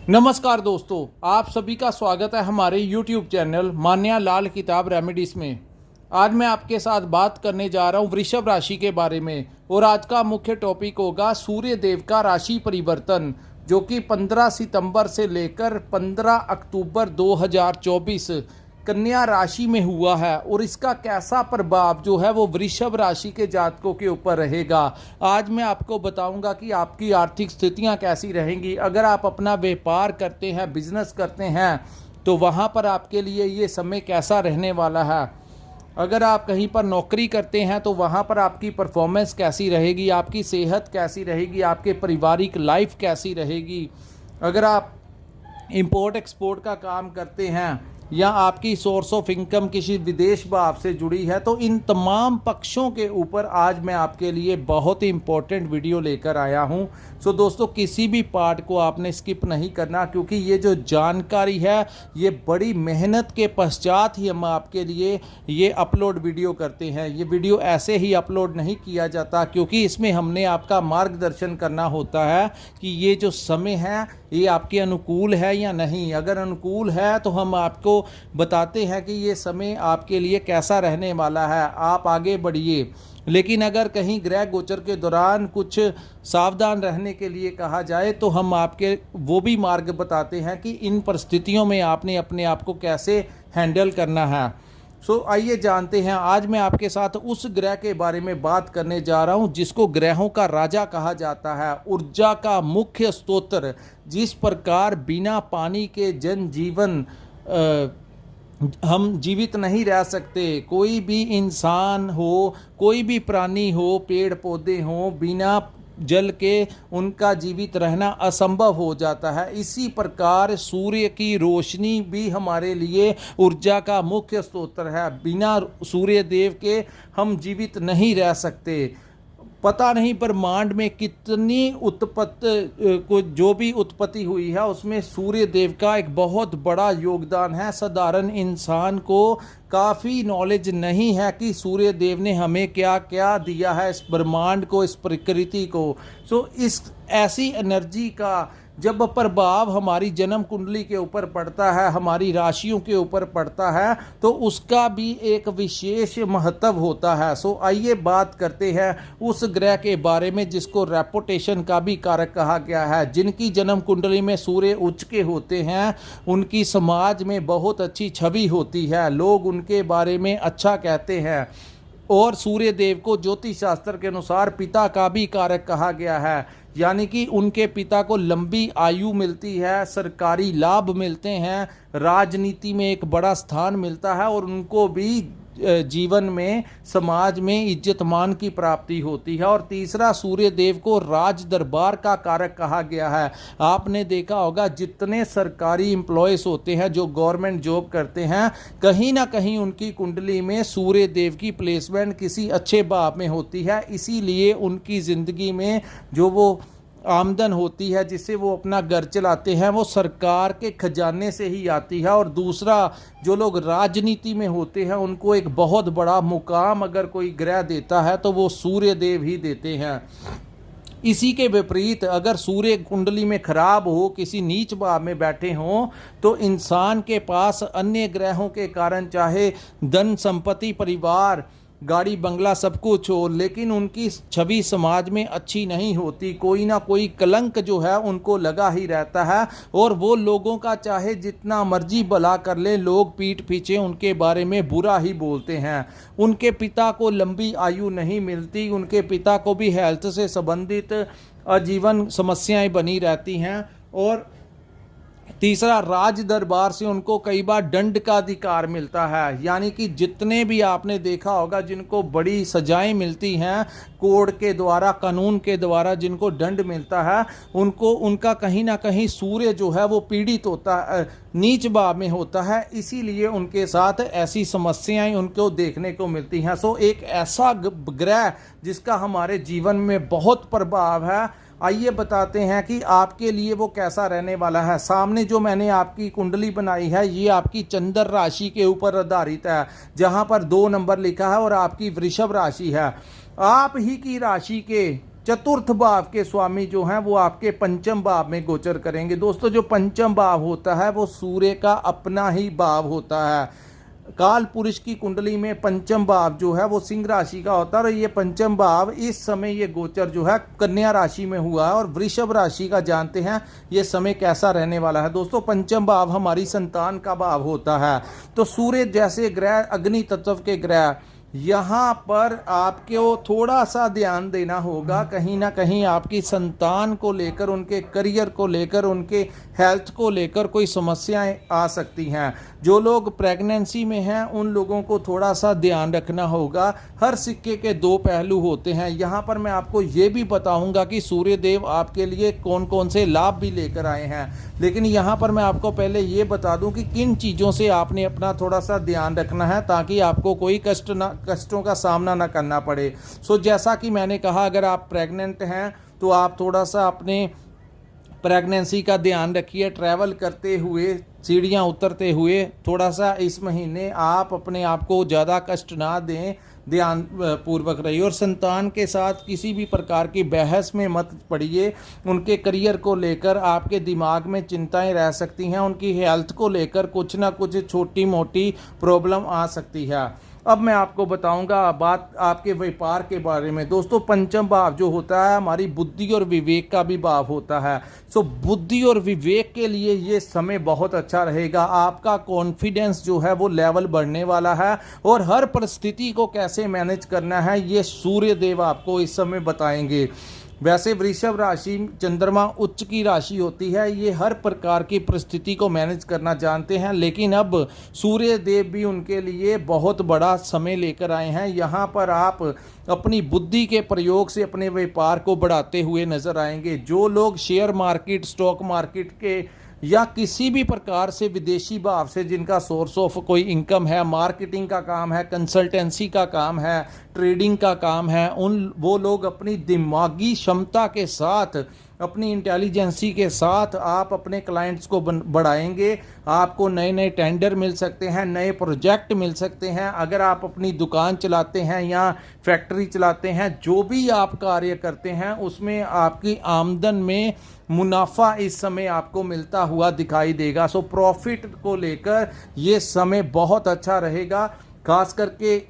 नमस्कार दोस्तों, आप सभी का स्वागत है हमारे YouTube चैनल मान्या लाल किताब रेमेडीज में। आज मैं आपके साथ बात करने जा रहा हूँ वृषभ राशि के बारे में और आज का मुख्य टॉपिक होगा सूर्य देव का राशि परिवर्तन, जो कि 15 सितंबर से लेकर 15 अक्टूबर 2024 कन्या राशि में हुआ है और इसका कैसा प्रभाव जो है वो वृषभ राशि के जातकों के ऊपर रहेगा। आज मैं आपको बताऊंगा कि आपकी आर्थिक स्थितियां कैसी रहेंगी। अगर आप अपना व्यापार करते हैं, बिजनेस करते हैं, तो वहां पर आपके लिए ये समय कैसा रहने वाला है। अगर आप कहीं पर नौकरी करते हैं तो वहाँ पर आपकी परफॉर्मेंस कैसी रहेगी, आपकी सेहत कैसी रहेगी, आपके पारिवारिक लाइफ कैसी रहेगी। अगर आप इंपोर्ट एक्सपोर्ट का काम करते हैं या आपकी सोर्स ऑफ इनकम किसी विदेश भाव से जुड़ी है, तो इन तमाम पक्षों के ऊपर आज मैं आपके लिए बहुत ही इंपॉर्टेंट वीडियो लेकर आया हूं। सो दोस्तों, किसी भी पार्ट को आपने स्किप नहीं करना, क्योंकि ये जो जानकारी है ये बड़ी मेहनत के पश्चात ही हम आपके लिए ये अपलोड वीडियो करते हैं। ये वीडियो ऐसे ही अपलोड नहीं किया जाता, क्योंकि इसमें हमने आपका मार्गदर्शन करना होता है कि ये जो समय है ये आपके अनुकूल है या नहीं। अगर अनुकूल है तो हम आपको बताते हैं कि ये समय आपके लिए कैसा रहने वाला है, आप आगे बढ़िए। लेकिन अगर कहीं ग्रह गोचर के दौरान कुछ सावधान रहने के लिए कहा जाए तो हम आपके वो भी मार्ग बताते हैं कि इन परिस्थितियों में आपने अपने आप को कैसे हैंडल करना है। सो आइए जानते हैं। आज मैं आपके साथ उस ग्रह के बारे में बात करने जा रहा हूं जिसको ग्रहों का राजा कहा जाता है, ऊर्जा का मुख्य स्रोत। जिस प्रकार बिना पानी के जनजीवन हम जीवित नहीं रह सकते। कोई भी इंसान हो, कोई भी प्राणी हो, पेड़ पौधे हो, बिना जल के उनका जीवित रहना असंभव हो जाता है। इसी प्रकार सूर्य की रोशनी भी हमारे लिए ऊर्जा का मुख्य स्रोत है। बिना सूर्य देव के हम जीवित नहीं रह सकते। पता नहीं ब्रह्मांड में कितनी उत्पत्ति को जो भी उत्पत्ति हुई है उसमें सूर्य देव का एक बहुत बड़ा योगदान है। साधारण इंसान को काफ़ी नॉलेज नहीं है कि सूर्य देव ने हमें क्या क्या दिया है, इस ब्रह्मांड को, इस प्रकृति को। सो इस ऐसी एनर्जी का जब प्रभाव हमारी जन्म कुंडली के ऊपर पड़ता है, हमारी राशियों के ऊपर पड़ता है, तो उसका भी एक विशेष महत्व होता है। सो आइए बात करते हैं उस ग्रह के बारे में जिसको रेपुटेशन का भी कारक कहा गया है। जिनकी जन्म कुंडली में सूर्य उच्च के होते हैं उनकी समाज में बहुत अच्छी छवि होती है, लोग उनके बारे में अच्छा कहते हैं। और सूर्य देव को ज्योतिष शास्त्र के अनुसार पिता का भी कारक कहा गया है, यानी कि उनके पिता को लंबी आयु मिलती है, सरकारी लाभ मिलते हैं, राजनीति में एक बड़ा स्थान मिलता है और उनको भी जीवन में, समाज में इज्जत मान की प्राप्ति होती है। और तीसरा, सूर्य देव को राज दरबार का कारक कहा गया है। आपने देखा होगा जितने सरकारी एम्प्लॉयज़ होते हैं जो गवर्नमेंट जॉब करते हैं, कहीं ना कहीं उनकी कुंडली में सूर्य देव की प्लेसमेंट किसी अच्छे भाव में होती है। इसीलिए उनकी ज़िंदगी में जो वो आमदन होती है जिससे वो अपना घर चलाते हैं वो सरकार के खजाने से ही आती है। और दूसरा, जो लोग राजनीति में होते हैं उनको एक बहुत बड़ा मुकाम अगर कोई ग्रह देता है तो वो सूर्य देव ही देते हैं। इसी के विपरीत अगर सूर्य कुंडली में खराब हो, किसी नीच भाव में बैठे हों, तो इंसान के पास अन्य ग्रहों के कारण चाहे धन संपत्ति, परिवार, गाड़ी बंगला सब कुछ हो, लेकिन उनकी छवि समाज में अच्छी नहीं होती। कोई ना कोई कलंक जो है उनको लगा ही रहता है और वो लोगों का चाहे जितना मर्जी भला कर ले, लोग पीठ पीछे उनके बारे में बुरा ही बोलते हैं। उनके पिता को लंबी आयु नहीं मिलती, उनके पिता को भी हेल्थ से संबंधित आजीवन समस्याएं बनी रहती हैं। और तीसरा, राज दरबार से उनको कई बार दंड का अधिकार मिलता है, यानी कि जितने भी आपने देखा होगा जिनको बड़ी सजाएं मिलती हैं कोर्ट के द्वारा, कानून के द्वारा जिनको दंड मिलता है, उनको उनका कहीं ना कहीं सूर्य जो है वो पीड़ित होता है, नीच भाव में होता है। इसीलिए उनके साथ ऐसी समस्याएं उनको देखने को मिलती हैं। सो एक ऐसा ग्रह जिसका हमारे जीवन में बहुत प्रभाव है, आइए बताते हैं कि आपके लिए वो कैसा रहने वाला है। सामने जो मैंने आपकी कुंडली बनाई है ये आपकी चंद्र राशि के ऊपर आधारित है, जहां पर 2 नंबर लिखा है और आपकी वृषभ राशि है। आप ही की राशि के चतुर्थ भाव के स्वामी जो हैं वो आपके पंचम भाव में गोचर करेंगे। दोस्तों जो पंचम भाव होता है वो सूर्य का अपना ही भाव होता है। काल पुरुष की कुंडली में पंचम भाव जो है वो सिंह राशि का होता है और ये पंचम भाव इस समय ये गोचर जो है कन्या राशि में हुआ है। और वृषभ राशि का जानते हैं ये समय कैसा रहने वाला है। दोस्तों पंचम भाव हमारी संतान का भाव होता है। तो सूर्य जैसे ग्रह, अग्नि तत्व के ग्रह, यहाँ पर आपको थोड़ा सा ध्यान देना होगा। कहीं ना कहीं आपकी संतान को लेकर, उनके करियर को लेकर, उनके हेल्थ को लेकर कोई समस्याएं आ सकती हैं। जो लोग प्रेगनेंसी में हैं उन लोगों को थोड़ा सा ध्यान रखना होगा। हर सिक्के के दो पहलू होते हैं। यहाँ पर मैं आपको ये भी बताऊंगा कि सूर्य देव आपके लिए कौन कौन से लाभ भी लेकर आए हैं। लेकिन यहाँ पर मैं आपको पहले ये बता दूं कि किन चीज़ों से आपने अपना थोड़ा सा ध्यान रखना है ताकि आपको कोई कष्टों का सामना ना करना पड़े। जैसा कि मैंने कहा, अगर आप प्रेग्नेंट हैं तो आप थोड़ा सा अपने प्रेगनेंसी का ध्यान रखिए। ट्रैवल करते हुए, सीढ़ियाँ उतरते हुए थोड़ा सा इस महीने आप अपने आप को ज़्यादा कष्ट ना दें, ध्यान पूर्वक रहिए। और संतान के साथ किसी भी प्रकार की बहस में मत पड़िए। उनके करियर को लेकर आपके दिमाग में चिंताएं रह सकती हैं। उनकी हेल्थ को लेकर कुछ ना कुछ छोटी मोटी प्रॉब्लम आ सकती है। अब मैं आपको बताऊंगा बात आपके व्यापार के बारे में। दोस्तों पंचम भाव जो होता है हमारी बुद्धि और विवेक का भी भाव होता है। बुद्धि और विवेक के लिए ये समय बहुत अच्छा रहेगा। आपका कॉन्फिडेंस जो है वो लेवल बढ़ने वाला है और हर परिस्थिति को कैसे मैनेज करना है ये सूर्य देव आपको इस समय बताएंगे। वैसे वृषभ राशि चंद्रमा उच्च की राशि होती है, ये हर प्रकार की परिस्थिति को मैनेज करना जानते हैं। लेकिन अब सूर्य देव भी उनके लिए बहुत बड़ा समय लेकर आए हैं। यहाँ पर आप अपनी बुद्धि के प्रयोग से अपने व्यापार को बढ़ाते हुए नजर आएंगे। जो लोग शेयर मार्केट, स्टॉक मार्केट के या किसी भी प्रकार से विदेशी भाव से जिनका सोर्स ऑफ कोई इनकम है, मार्केटिंग का काम है, कंसल्टेंसी का काम है, ट्रेडिंग का काम है, वो लोग अपनी दिमागी क्षमता के साथ, अपनी इंटेलिजेंसी के साथ आप अपने क्लाइंट्स को बढ़ाएंगे। आपको नए नए टेंडर मिल सकते हैं, नए प्रोजेक्ट मिल सकते हैं। अगर आप अपनी दुकान चलाते हैं या फैक्ट्री चलाते हैं, जो भी आप कार्य करते हैं उसमें आपकी आमदन में मुनाफा इस समय आपको मिलता हुआ दिखाई देगा। प्रॉफिट को लेकर ये समय बहुत अच्छा रहेगा। खास करके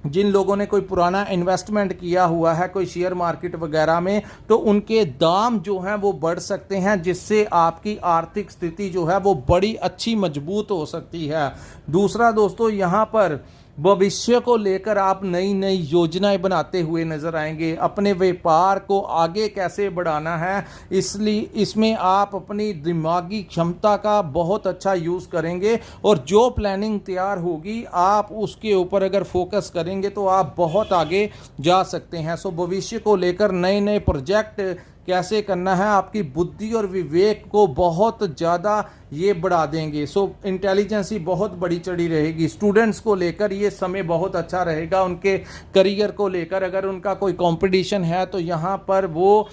जिन लोगों ने कोई पुराना इन्वेस्टमेंट किया हुआ है कोई शेयर मार्केट वगैरह में, तो उनके दाम जो हैं वो बढ़ सकते हैं, जिससे आपकी आर्थिक स्थिति जो है वो बड़ी अच्छी मजबूत हो सकती है। दूसरा दोस्तों, यहाँ पर भविष्य को लेकर आप नई नई योजनाएं बनाते हुए नजर आएंगे। अपने व्यापार को आगे कैसे बढ़ाना है, इसलिए इसमें आप अपनी दिमागी क्षमता का बहुत अच्छा यूज़ करेंगे और जो प्लानिंग तैयार होगी आप उसके ऊपर अगर फोकस करेंगे तो आप बहुत आगे जा सकते हैं। भविष्य को लेकर नए नए प्रोजेक्ट कैसे करना है, आपकी बुद्धि और विवेक को बहुत ज़्यादा ये बढ़ा देंगे। इंटेलिजेंसी बहुत बड़ी चढ़ी रहेगी। स्टूडेंट्स को लेकर ये समय बहुत अच्छा रहेगा। उनके करियर को लेकर अगर उनका कोई कंपटीशन है तो यहाँ पर वो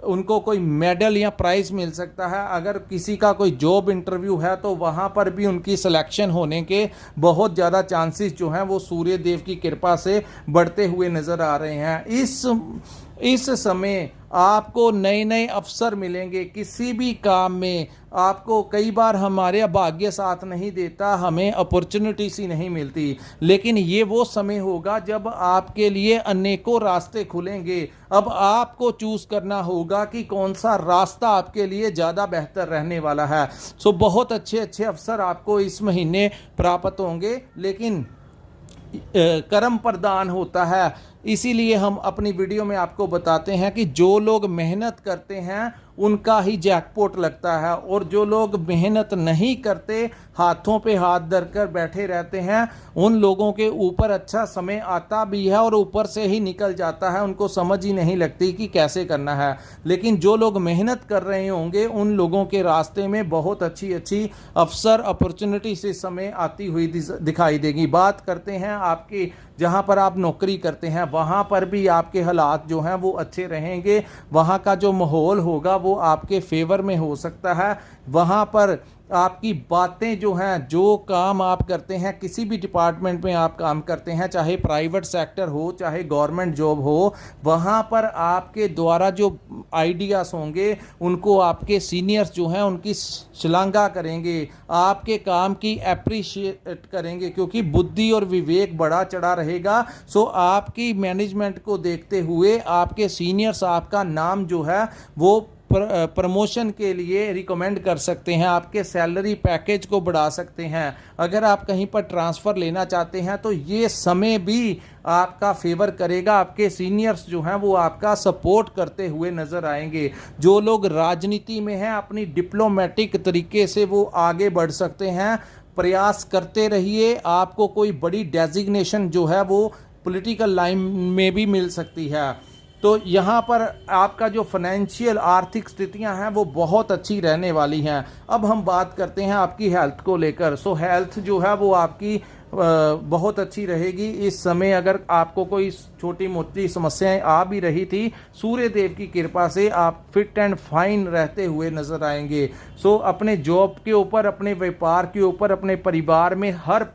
उनको कोई मेडल या प्राइज़ मिल सकता है। अगर किसी का कोई जॉब इंटरव्यू है तो वहाँ पर भी उनकी सिलेक्शन होने के बहुत ज़्यादा चांसेस जो हैं वो सूर्य देव की कृपा से बढ़ते हुए नज़र आ रहे हैं। इस समय आपको नए नए अवसर मिलेंगे किसी भी काम में। आपको कई बार हमारे भाग्य साथ नहीं देता, हमें अपॉर्चुनिटी सी नहीं मिलती, लेकिन ये वो समय होगा जब आपके लिए अनेकों रास्ते खुलेंगे। अब आपको चूज करना होगा कि कौन सा रास्ता आपके लिए ज़्यादा बेहतर रहने वाला है। बहुत अच्छे अच्छे अवसर आपको इस महीने प्राप्त होंगे, लेकिन कर्म प्रदान होता है। इसीलिए हम अपनी वीडियो में आपको बताते हैं कि जो लोग मेहनत करते हैं उनका ही जैकपॉट लगता है, और जो लोग मेहनत नहीं करते, हाथों पे हाथ धरकर बैठे रहते हैं, उन लोगों के ऊपर अच्छा समय आता भी है और ऊपर से ही निकल जाता है। उनको समझ ही नहीं लगती कि कैसे करना है। लेकिन जो लोग मेहनत कर रहे होंगे उन लोगों के रास्ते में बहुत अच्छी अच्छी अवसर, अपॉर्चुनिटी से समय आती हुई दिखाई देगी। बात करते हैं आपके जहाँ पर आप नौकरी करते हैं, वहाँ पर भी आपके हालात जो हैं वो अच्छे रहेंगे। वहाँ का जो माहौल होगा वो आपके फेवर में हो सकता है। वहाँ पर आपकी बातें जो हैं, जो काम आप करते हैं, किसी भी डिपार्टमेंट में आप काम करते हैं, चाहे प्राइवेट सेक्टर हो चाहे गवर्नमेंट जॉब हो, वहाँ पर आपके द्वारा जो आइडियाज़ होंगे उनको आपके सीनियर्स जो हैं उनकी श्लाघा करेंगे, आपके काम की अप्रिशिएट करेंगे, क्योंकि बुद्धि और विवेक बड़ा चढ़ा रहेगा। सो आपकी मैनेजमेंट को देखते हुए आपके सीनियर्स आपका नाम जो है वो प्रमोशन के लिए रिकमेंड कर सकते हैं, आपके सैलरी पैकेज को बढ़ा सकते हैं। अगर आप कहीं पर ट्रांसफ़र लेना चाहते हैं तो ये समय भी आपका फेवर करेगा, आपके सीनियर्स जो हैं वो आपका सपोर्ट करते हुए नज़र आएंगे। जो लोग राजनीति में हैं अपनी डिप्लोमेटिक तरीके से वो आगे बढ़ सकते हैं, प्रयास करते रहिए, आपको कोई बड़ी डेजिग्नेशन जो है वो पॉलिटिकल लाइन में भी मिल सकती है। तो यहाँ पर आपका जो फाइनेंशियल आर्थिक स्थितियाँ हैं वो बहुत अच्छी रहने वाली हैं। अब हम बात करते हैं आपकी हेल्थ को लेकर। सो हेल्थ जो है वो आपकी बहुत अच्छी रहेगी इस समय। अगर आपको कोई छोटी मोटी समस्याएं आ भी रही थी, सूर्य देव की कृपा से आप फिट एंड फाइन रहते हुए नज़र आएंगे। सो अपने जॉब के ऊपर, अपने व्यापार के ऊपर, अपने परिवार में हर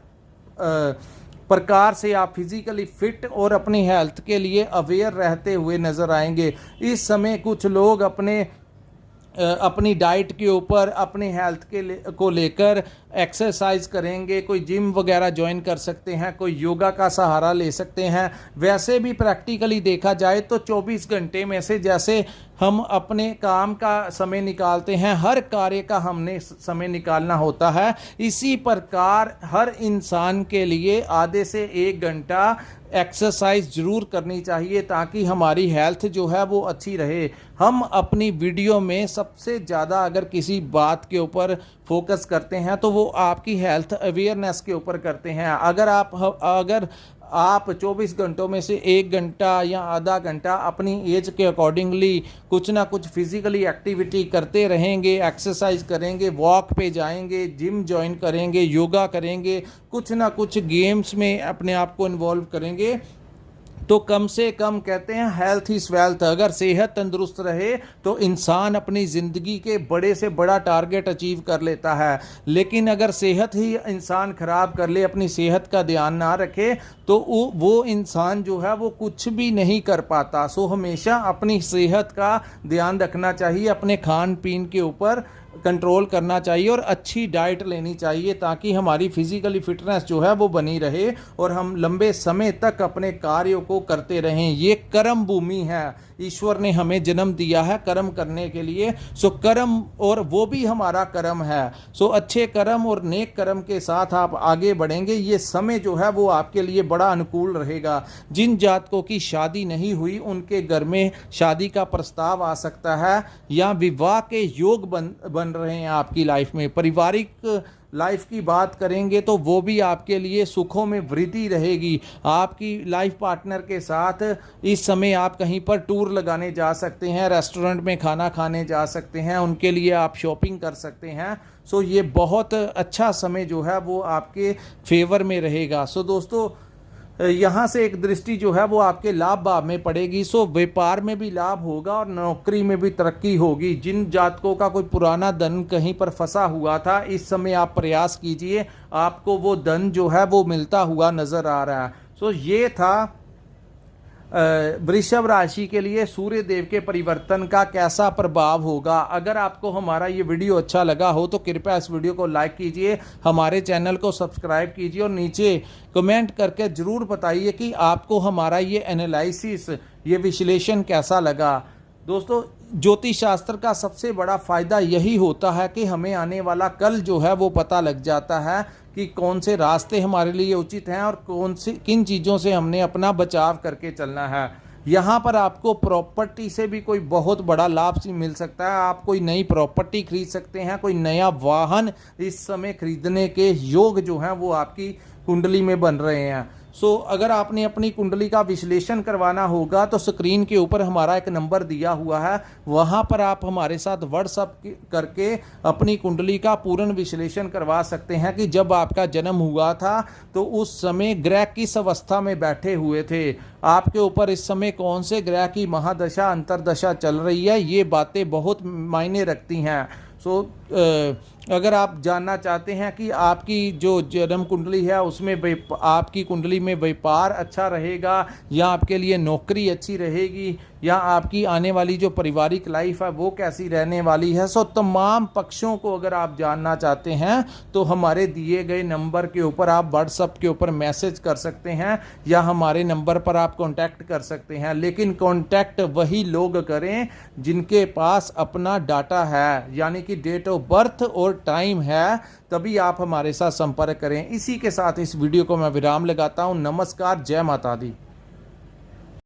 प्रकार से आप फिजिकली फिट और अपनी हेल्थ के लिए अवेयर रहते हुए नज़र आएंगे। इस समय कुछ लोग अपनी डाइट के ऊपर, अपनी हेल्थ को लेकर एक्सरसाइज करेंगे, कोई जिम वगैरह ज्वाइन कर सकते हैं, कोई योगा का सहारा ले सकते हैं। वैसे भी प्रैक्टिकली देखा जाए तो 24 घंटे में से जैसे हम अपने काम का समय निकालते हैं, हर कार्य का हमने समय निकालना होता है, इसी प्रकार हर इंसान के लिए आधे से 1 घंटा एक्सरसाइज ज़रूर करनी चाहिए ताकि हमारी हेल्थ जो है वो अच्छी रहे। हम अपनी वीडियो में सबसे ज़्यादा अगर किसी बात के ऊपर फोकस करते हैं तो वो आपकी हेल्थ अवेयरनेस के ऊपर करते हैं। अगर आप 24 घंटों में से 1 घंटा या आधा घंटा अपनी एज के अकॉर्डिंगली कुछ ना कुछ फिजिकली एक्टिविटी करते रहेंगे, एक्सरसाइज करेंगे, वॉक पे जाएंगे, जिम ज्वाइन करेंगे, योगा करेंगे, कुछ ना कुछ गेम्स में अपने आप को इन्वॉल्व करेंगे, तो कम से कम कहते हैं हेल्थ इज़ वेल्थ। अगर सेहत तंदुरुस्त रहे तो इंसान अपनी ज़िंदगी के बड़े से बड़ा टारगेट अचीव कर लेता है। लेकिन अगर सेहत ही इंसान ख़राब कर ले, अपनी सेहत का ध्यान ना रखे, तो वो इंसान जो है वो कुछ भी नहीं कर पाता। सो हमेशा अपनी सेहत का ध्यान रखना चाहिए, अपने खान पीन के ऊपर कंट्रोल करना चाहिए और अच्छी डाइट लेनी चाहिए ताकि हमारी फिजिकली फिटनेस जो है वो बनी रहे और हम लंबे समय तक अपने कार्यों को करते रहें। ये कर्म भूमि है, ईश्वर ने हमें जन्म दिया है कर्म करने के लिए। सो कर्म, और वो भी हमारा कर्म है। सो अच्छे कर्म और नेक कर्म के साथ आप आगे बढ़ेंगे। ये समय जो है वो आपके लिए बड़ा अनुकूल रहेगा। जिन जातकों की शादी नहीं हुई उनके घर में शादी का प्रस्ताव आ सकता है या विवाह के योग बन रहे हैं आपकी लाइफ में। पारिवारिक लाइफ की बात करेंगे तो वो भी आपके लिए सुखों में वृद्धि रहेगी। आपकी लाइफ पार्टनर के साथ इस समय आप कहीं पर टूर लगाने जा सकते हैं, रेस्टोरेंट में खाना खाने जा सकते हैं, उनके लिए आप शॉपिंग कर सकते हैं। सो ये बहुत अच्छा समय जो है वो आपके फेवर में रहेगा। सो दोस्तों, यहाँ से एक दृष्टि जो है वो आपके लाभ भाव में पड़ेगी। सो व्यापार में भी लाभ होगा और नौकरी में भी तरक्की होगी। जिन जातकों का कोई पुराना धन कहीं पर फंसा हुआ था, इस समय आप प्रयास कीजिए, आपको वो धन जो है वो मिलता हुआ नज़र आ रहा है। सो ये था वृषभ राशि के लिए सूर्य देव के परिवर्तन का कैसा प्रभाव होगा। अगर आपको हमारा ये वीडियो अच्छा लगा हो तो कृपया इस वीडियो को लाइक कीजिए, हमारे चैनल को सब्सक्राइब कीजिए और नीचे कमेंट करके ज़रूर बताइए कि आपको हमारा ये एनालिसिस, ये विश्लेषण कैसा लगा। दोस्तों, ज्योतिष शास्त्र का सबसे बड़ा फ़ायदा यही होता है कि हमें आने वाला कल जो है वो पता लग जाता है कि कौन से रास्ते हमारे लिए उचित हैं और किन चीज़ों से हमने अपना बचाव करके चलना है। यहाँ पर आपको प्रॉपर्टी से भी कोई बहुत बड़ा लाभ मिल सकता है। आप कोई नई प्रॉपर्टी खरीद सकते हैं, कोई नया वाहन इस समय खरीदने के योग जो हैं वो आपकी कुंडली में बन रहे हैं। सो अगर आपने अपनी कुंडली का विश्लेषण करवाना होगा तो स्क्रीन के ऊपर हमारा एक नंबर दिया हुआ है, वहाँ पर आप हमारे साथ व्हाट्सएप करके अपनी कुंडली का पूर्ण विश्लेषण करवा सकते हैं कि जब आपका जन्म हुआ था तो उस समय ग्रह किस अवस्था में बैठे हुए थे, आपके ऊपर इस समय कौन से ग्रह की महादशा अंतरदशा चल रही है। ये बातें बहुत मायने रखती हैं। सो अगर आप जानना चाहते हैं कि आपकी जो जन्म कुंडली है उसमें आपकी कुंडली में व्यापार अच्छा रहेगा या आपके लिए नौकरी अच्छी रहेगी या आपकी आने वाली जो पारिवारिक लाइफ है वो कैसी रहने वाली है, सो तमाम पक्षों को अगर आप जानना चाहते हैं तो हमारे दिए गए नंबर के ऊपर आप व्हाट्सएप के ऊपर मैसेज कर सकते हैं या हमारे नंबर पर आप कांटेक्ट कर सकते हैं। लेकिन कांटेक्ट वही लोग करें जिनके पास अपना डाटा है, यानी कि डेट ऑफ बर्थ और टाइम है, तभी आप हमारे साथ संपर्क करें। इसी के साथ इस वीडियो को मैं विराम लगाता हूं। नमस्कार, जय माता दी।